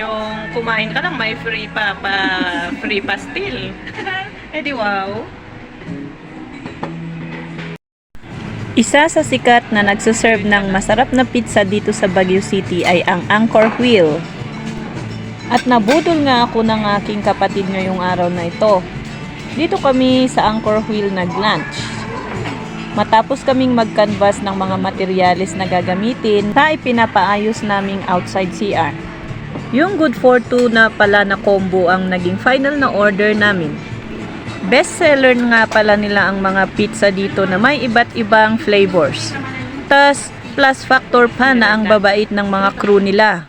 Yung kumain ka lang, may free pastil. Eh di wow. Isa sa sikat na nagsuserve ng masarap na pizza dito sa Baguio City ay ang Anchor Wheel. At nabudol nga ako ng aking kapatid ngayong araw na ito. Dito kami sa Anchor Wheel nag-lunch. Matapos kaming mag-canvas ng mga materyales na gagamitin, sa ipinapaayos naming outside CR. Yung good for two na pala na combo ang naging final na order namin. Best seller nga pala nila ang mga pizza dito na may iba't ibang flavors. Tas plus factor pa na ang babait ng mga crew nila.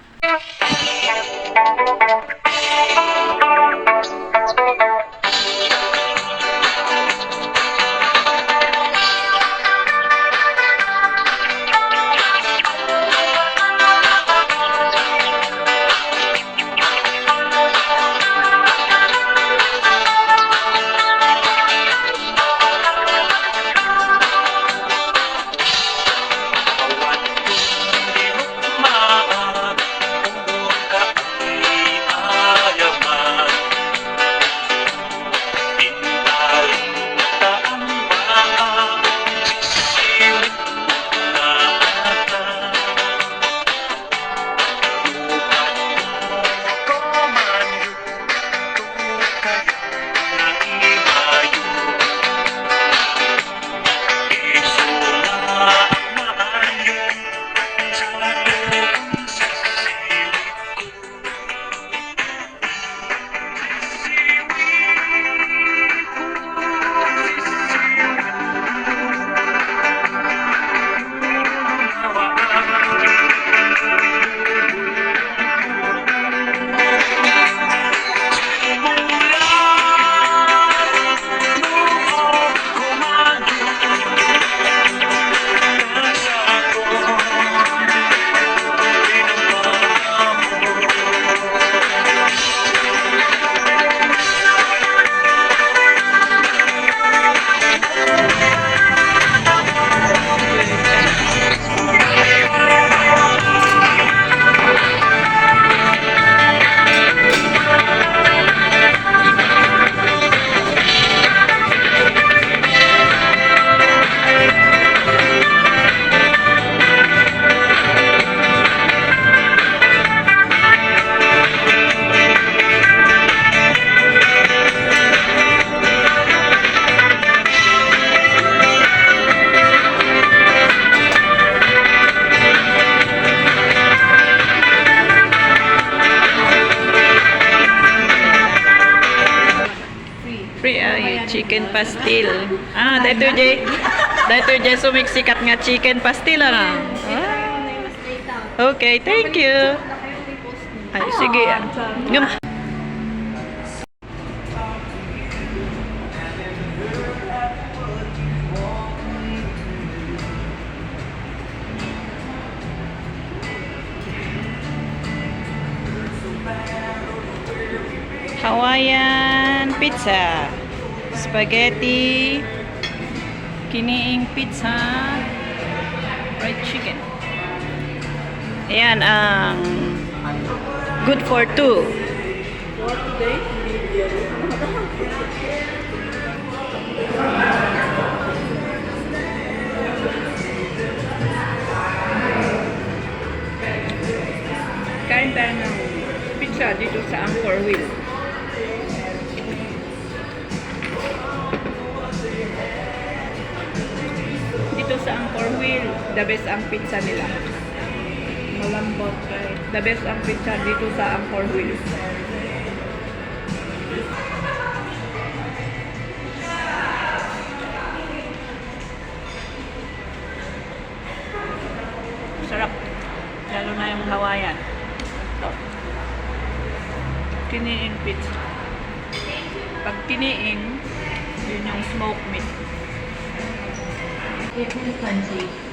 Chicken pastil. Dito Jay sumiksikat nga chicken pastil ah. Okay, thank you. Ay, sige. Hawaiian pizza. Spaghetti, kiniing pizza, fried chicken. Ayan ang good for two. Kain tayo ng pizza dito sa Anchor Wheel. Sa Anchor Wheel, the best ang pizza nila. Malambot right? The best ang pizza dito sa Anchor Wheel. Sarap. Lalo na yung Hawaiian. Ito. Kiniing pizza. Pag kiniing, yun yung smoked meat. It is plenty.